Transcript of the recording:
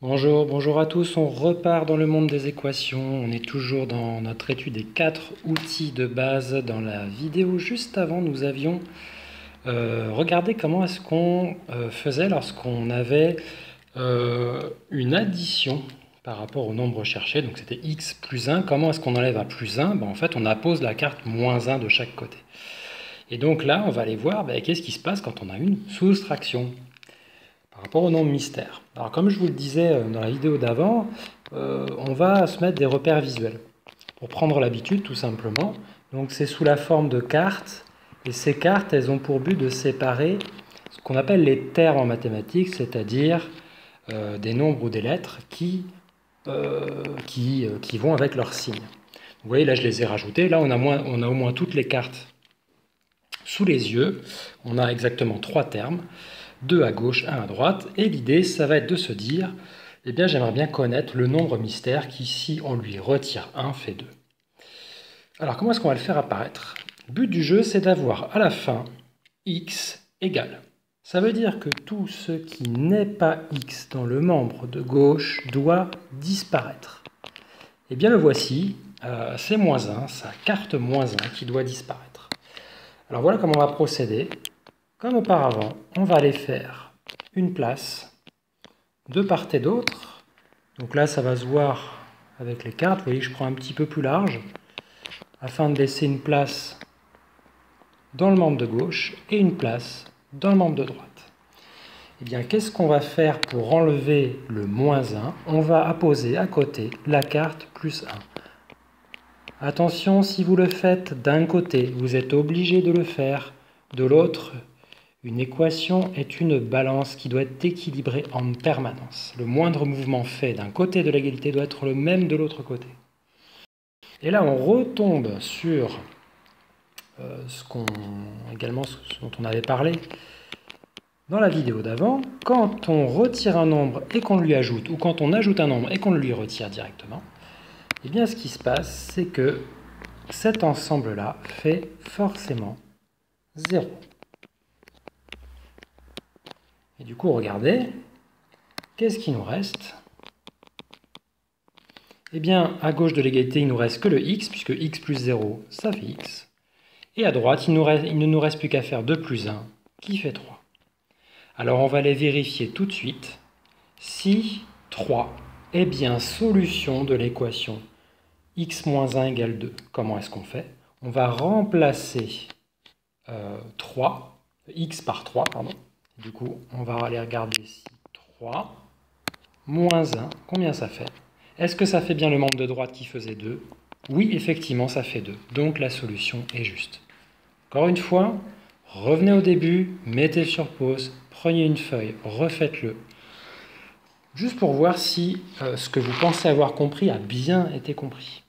Bonjour à tous, on repart dans le monde des équations. On est toujours dans notre étude des 4 outils de base. Dans la vidéo juste avant, nous avions regardé comment est-ce qu'on faisait lorsqu'on avait une addition par rapport au nombre cherché. Donc c'était x plus 1. Comment est-ce qu'on enlève un plus 1? En fait, on appose la carte moins 1 de chaque côté. Et donc là, on va aller voir qu'est-ce qui se passe quand on a une soustraction par rapport au nombre mystère. Alors comme je vous le disais dans la vidéo d'avant, on va se mettre des repères visuels pour prendre l'habitude tout simplement. Donc c'est sous la forme de cartes, et ces cartes elles ont pour but de séparer ce qu'on appelle les termes en mathématiques, c'est-à-dire des nombres ou des lettres qui vont avec leur signe. Vous voyez là je les ai rajoutés, là on a au moins toutes les cartes sous les yeux, on a exactement 3 termes. 2 à gauche, 1 à droite, et l'idée, ça va être de se dire, eh bien, j'aimerais bien connaître le nombre mystère qui, si on lui retire 1, fait 2. Alors, comment est-ce qu'on va le faire apparaître? Le but du jeu, c'est d'avoir à la fin x égale. Ça veut dire que tout ce qui n'est pas x dans le membre de gauche doit disparaître. Eh bien, le voici, c'est moins 1, sa carte moins 1 qui doit disparaître. Alors, voilà comment on va procéder. Comme auparavant, on va aller faire une place de part et d'autre. Donc là, ça va se voir avec les cartes. Vous voyez que je prends un petit peu plus large afin de laisser une place dans le membre de gauche et une place dans le membre de droite. Eh bien, qu'est-ce qu'on va faire pour enlever le moins 1? On va apposer à côté la carte plus 1. Attention, si vous le faites d'un côté, vous êtes obligé de le faire de l'autre. Une équation est une balance qui doit être équilibrée en permanence. Le moindre mouvement fait d'un côté de l'égalité doit être le même de l'autre côté. Et là, on retombe sur ce dont on avait parlé dans la vidéo d'avant. Quand on retire un nombre et qu'on lui ajoute, ou quand on ajoute un nombre et qu'on le lui retire directement, eh bien, ce qui se passe, c'est que cet ensemble-là fait forcément 0. Et du coup, regardez, qu'est-ce qui nous reste? Eh bien, à gauche de l'égalité, il ne nous reste que le x, puisque x plus 0, ça fait x. Et à droite, il ne nous reste plus qu'à faire 2 plus 1, qui fait 3. Alors, on va aller vérifier tout de suite si 3 est bien solution de l'équation x moins 1 égale 2. Comment est-ce qu'on fait? On va remplacer 3, x par 3, pardon. Du coup, on va aller regarder si 3 moins 1, combien ça fait? Est-ce que ça fait bien le membre de droite qui faisait 2? Oui, effectivement, ça fait 2. Donc la solution est juste. Encore une fois, revenez au début, mettez sur pause, prenez une feuille, refaites-le. Juste pour voir si ce que vous pensez avoir compris a bien été compris.